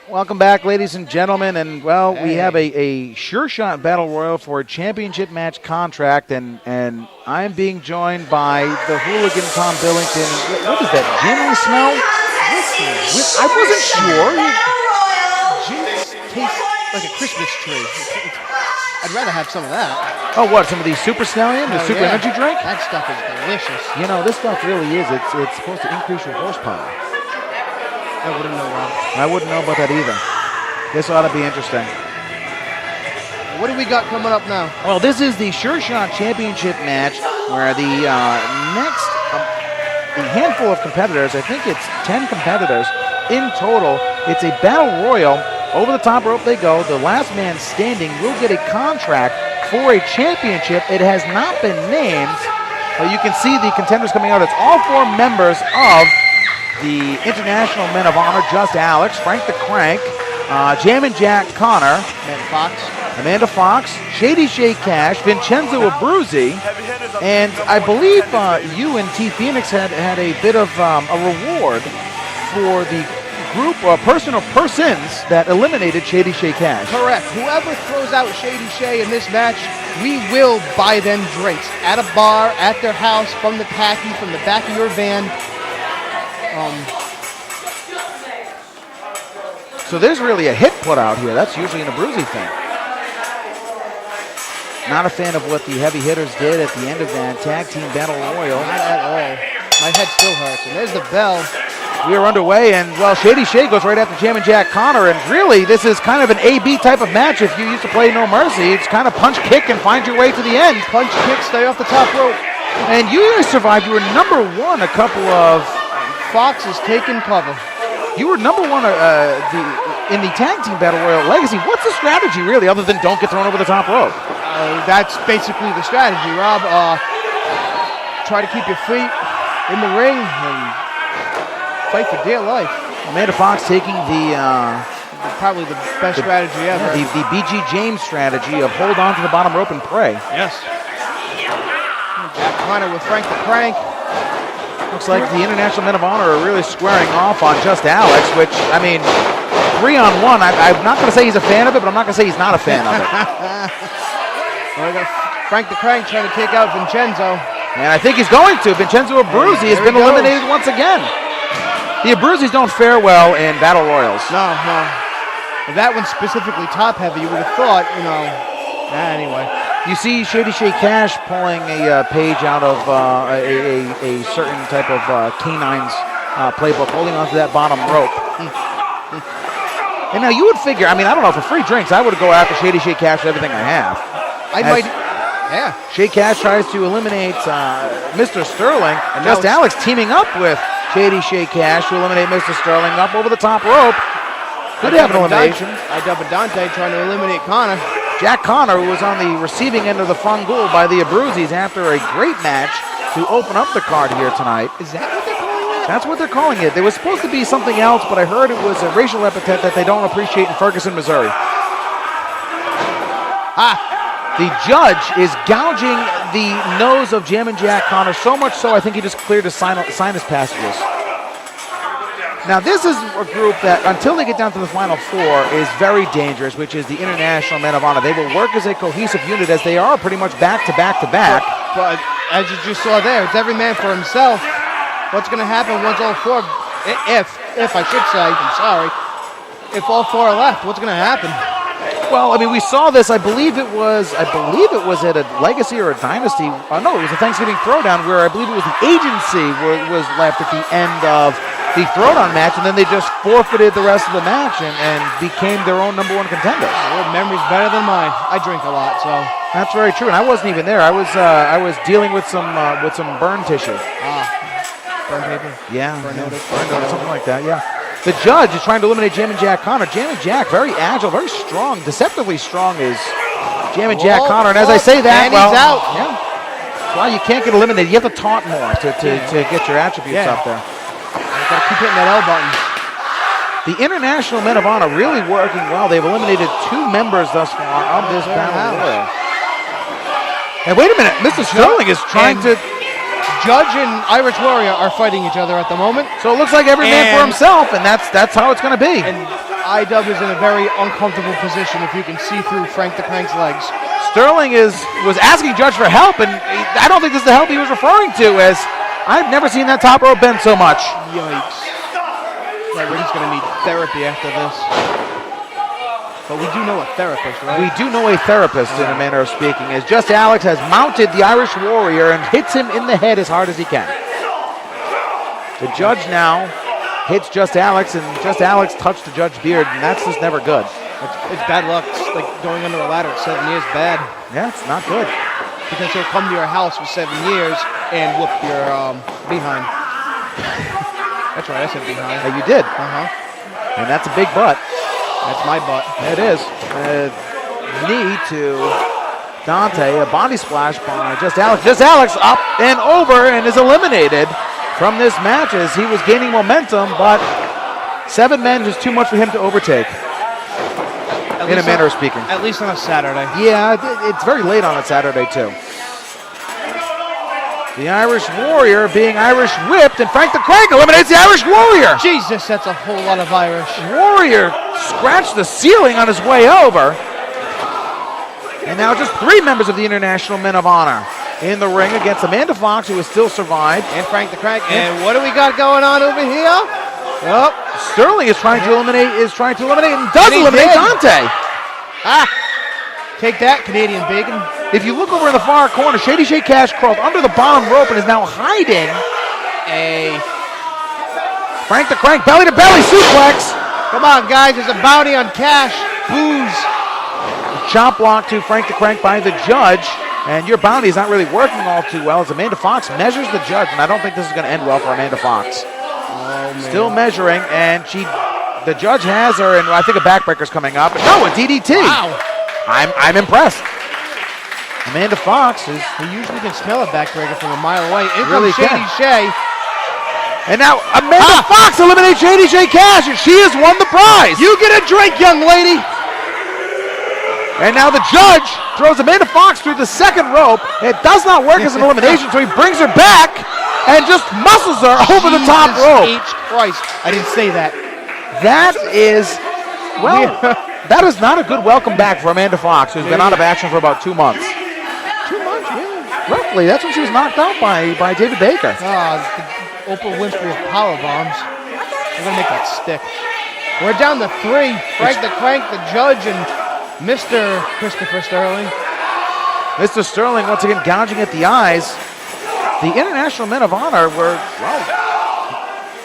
Welcome back, ladies and gentlemen, and well, we have a sure shot battle royal for a championship match contract, and I'm being joined by the hooligan Tom Billington. What is that, gin I smell? I wasn't sure. Gin tastes like a Christmas tree. I'd rather have some of that. Oh, what, some of these Super Stallion, the Super Energy drink? That stuff is delicious. You know, this stuff really is. It's supposed to increase your horsepower. I wouldn't know that. I wouldn't know about that either. This ought to be interesting. What do we got coming up now? Well, this is the Sure Shot Championship match where the handful of competitors, I think it's 10 competitors in total. It's a battle royal. Over the top rope they go. The last man standing will get a contract for a championship. It has not been named, but you can see the contenders coming out. It's all 4 members of the International Men of Honor: Just Alex, Frank the Crank, Jammin' Jack Connor, Amanda Fox, Shady Shay Cash, Vincenzo Abruzzi, and I believe you and T Phoenix had a bit of a reward for the group or person or persons that eliminated Shady Shay Cash. Correct. Whoever throws out Shady Shay in this match, we will buy them drinks at a bar, at their house, from the tacky, from the back of your van. So there's really a hit put out here. That's usually an Abruzzi thing. Not a fan of what the heavy hitters did at the end of that tag team battle royal. Not at all. My head still hurts. And there's the bell. We are underway, and well, Shady Shay goes right after Jammin' Jack Connor, and really this is kind of an A-B type of match. If you used to play No Mercy, it's kind of punch, kick, and find your way to the end. Punch, kick, stay off the top rope. And you guys survived. You were number 1 a couple of... Fox is taking cover. You were number 1 in the tag team battle royal legacy. What's the strategy really, other than don't get thrown over the top rope? That's basically the strategy, Rob. Try to keep your feet in the ring and fight for dear life. Amanda Fox taking the probably the best strategy ever. The BG James strategy of hold on to the bottom rope and pray. Yes. Jack Connor with Frank the Crank. Looks like the International Men of Honor are really squaring off on Just Alex, which, I mean, 3-on-1. I'm not going to say he's a fan of it, but I'm not going to say he's not a fan of it. Well, we got Frank the Crank trying to take out Vincenzo. And I think he's going to. Vincenzo Abruzzi has been eliminated once again. The Abruzzis don't fare well in battle royals. No. That one's specifically top heavy. You would have thought, anyway. You see Shady Shay Cash pulling a page out of a certain type of K9's playbook, holding onto that bottom rope. And now you would figure, I don't know, for free drinks, I would go after Shady Shay Cash with everything I have. Shay Cash tries to eliminate Mr. Sterling, and Just Alex teaming up with Shady Shay Cash to eliminate Mr. Sterling up over the top rope. Could have an elimination. Dante trying to eliminate Connor. Jack Connor, who was on the receiving end of the fungool by the Abruzzis after a great match to open up the card here tonight. Is that what they're calling it? That's what they're calling it. There was supposed to be something else, but I heard it was a racial epithet that they don't appreciate in Ferguson, Missouri. The judge is gouging the nose of Jammin' Jack Connor, so much so I think he just cleared his sinus passages. Now this is a group that, until they get down to the final 4, is very dangerous, which is the International Men of Honor. They will work as a cohesive unit, as they are pretty much back to back to back. But as you just saw there, it's every man for himself. What's going to happen once all 4, if I should say, I'm sorry, if all 4 are left, what's going to happen? Well, we saw this. I believe it was at a Legacy or a Dynasty. No, it was a Thanksgiving Throwdown where I believe it was the Agency was left at the end of the Throwdown match, and then they just forfeited the rest of the match and became their own number 1 contender. Your memory's better than mine. I drink a lot, so that's very true. And I wasn't even there. I was dealing with some burn tissue. Burn paper. Yeah, burn notice, something like that. Yeah. The judge is trying to eliminate Jammin' Jack Connor. Jammin' Jack, very agile, very strong, deceptively strong is Jammin' Jack Connor. And as I say that, and he's out. Yeah. That's why you can't get eliminated. You have to taunt more to get your attributes up there. You got to keep hitting that L button. The International Men of Honor really working well. They've eliminated 2 members thus far of this battle royal. And wait a minute, Mr. Sterling is trying to... Judge and Irish Warrior are fighting each other at the moment. So it looks like every man for himself, and that's how it's going to be. And IW is in a very uncomfortable position if you can see through Frank the Crank's legs. Sterling was asking Judge for help, and I don't think this is the help he was referring to, as I've never seen that top rope bend so much. Yikes. That ring's going to need therapy after this. But we do know a therapist, right? We do know a therapist, in a manner of speaking, as Just Alex has mounted the Irish Warrior and hits him in the head as hard as he can. The Judge now hits Just Alex, and Just Alex touched the Judge beard, and that's just never good. It's bad luck. It's like going under a ladder at 7 years. Bad. Yeah, it's not good. Because he'll come to your house for 7 years and whoop your behind. That's right, I said behind. You did. Uh-huh. And that's a big butt. That's my butt. It is. Knee to Dante. A body splash by Just Alex. Just Alex up and over and is eliminated from this match as he was gaining momentum, but 7 men is too much for him to overtake. In a manner of speaking. At least on a Saturday. Yeah, it's very late on a Saturday, too. The Irish Warrior being Irish whipped, and Frank the Crank eliminates the Irish Warrior. Jesus, that's a whole lot of Irish. Warrior scratched the ceiling on his way over. And now just 3 members of the International Men of Honor in the ring against Amanda Fox, who has still survived. And Frank the Crank. And what do we got going on over here? Well, Sterling is trying to eliminate, and does eliminate Dante. Take that, Canadian bacon. If you look over in the far corner, Shady Shay Cash crawled under the bottom rope and is now hiding. Frank the Crank, belly to belly suplex. Come on, guys, there's a bounty on Cash. Booze. Chop block to Frank the Crank by the Judge. And your bounty is not really working all too well as Amanda Fox measures the Judge. And I don't think this is going to end well for Amanda Fox. Still measuring, and the Judge has her, and I think a backbreaker's coming up. No, a DDT. Wow. I'm impressed. Amanda Fox is. He usually can smell a backbreaker from a mile away. In Really comes Shady Shay. And now Amanda Fox eliminates Shady Shay Cash, and she has won the prize. You get a drink, young lady. And now the Judge throws Amanda Fox through the second rope. It does not work as an elimination, so he brings her back and just muscles her over the top rope. Jesus Christ. I didn't say that. That is, well, that is not a good welcome back for Amanda Fox, who's been out of action for about 2 months. 2 months, really? Roughly. That's when she was knocked out by David Baker. The Oprah Winfrey of power bombs. We're going to make that stick. We're down to 3. Frank the Crank, the Judge, and Mr. Christopher Sterling. Mr. Sterling once again gouging at the eyes. The International Men of Honor were, well,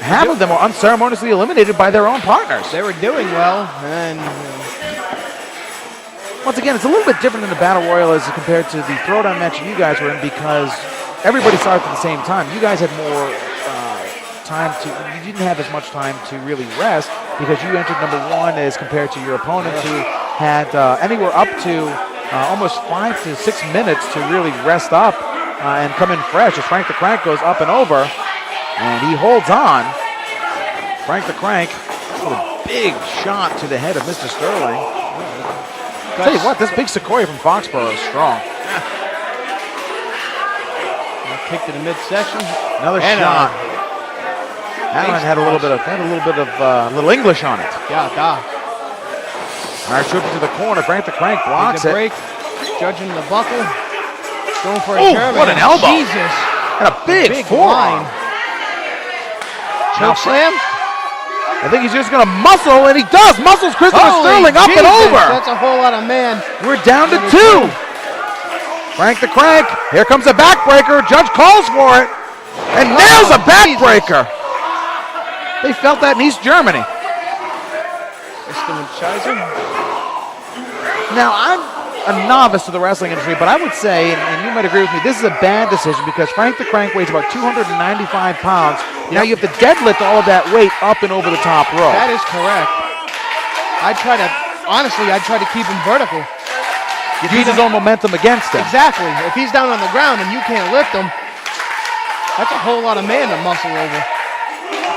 half of them were unceremoniously eliminated by their own partners. They were doing well, and once again, it's a little bit different in the Battle Royal as compared to the Throwdown match you guys were in, because everybody started at the same time. You guys had more time to, you didn't have as much time to really rest because you entered number 1 as compared to your opponent who had anywhere up to almost 5 to 6 minutes to really rest up and come in fresh as Frank the Crank goes up and over, and he holds on. Frank the Crank with a big shot to the head of Mr. Sterling. I'll tell you what, this big Sequoia from Foxborough is strong. Kick to the midsection. Another shot. That one had a little bit of little English on it. Yeah, Nice trip to the corner. Frank the Crank blocks it. Break. Judging the buckle. Going for a German. What an elbow. Jesus. And a big forearm. Choke slam. I think he's just going to muscle, and he does. Muscles Christopher Sterling up and over. That's a whole lot of man. We're down to 2. Frank the Crank. Here comes a backbreaker. Judge calls for it. And nails a backbreaker. They felt that in East Germany. Now, I'm a novice to the wrestling industry, but I would say, and you might agree with me, this is a bad decision because Frank the Crank weighs about 295 pounds. Now you have to deadlift all of that weight up and over the top rope. That is correct. I try to keep him vertical. Use his own momentum against him. Exactly. If he's down on the ground and you can't lift him, that's a whole lot of man to muscle over.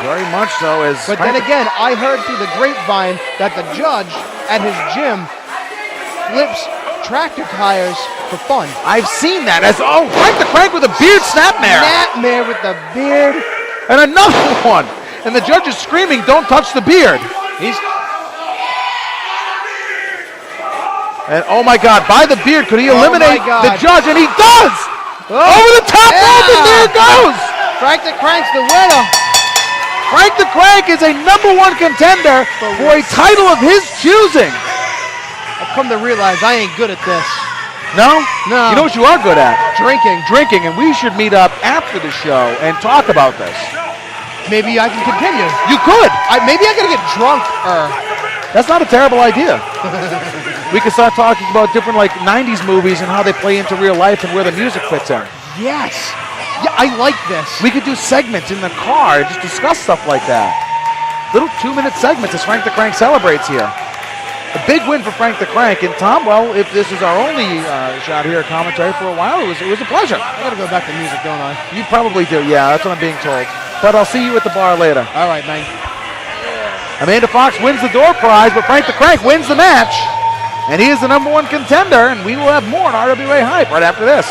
Very much so. But then again, I heard through the grapevine that the Judge at his gym flips tractor tires for fun. I've seen that. Frank the Crank with a beard snapmare. Snapmare with the beard. And another one. And the Judge is screaming, "Don't touch the beard." And oh my God, by the beard, could he eliminate God. the judge? And he does! Oh, over the top rope, and there it goes! Frank the Crank's the winner. Frank the Crank is a #1 contender for a title of his choosing. I've come to realize I ain't good at this. No? No. You know what you are good at? Drinking. Drinking, and we should meet up after the show and talk about this. Maybe I can continue. You could. Maybe I gotta get drunk. That's not a terrible idea. We could start talking about different 90s movies and how they play into real life and where the music fits in. Yes. Yeah, I like this. We could do segments in the car and just discuss stuff like that. Little 2-minute segments as Frank the Crank celebrates here. A big win for Frank the Crank. And Tom, well, if this is our only shot here at commentary for a while, it was a pleasure. I gotta go back to music, don't I? You probably do, yeah, that's what I'm being told. But I'll see you at the bar later. All right, man. Amanda Fox wins the door prize, but Frank the Crank wins the match. And he is the #1 contender, and we will have more on RWA Hype right after this.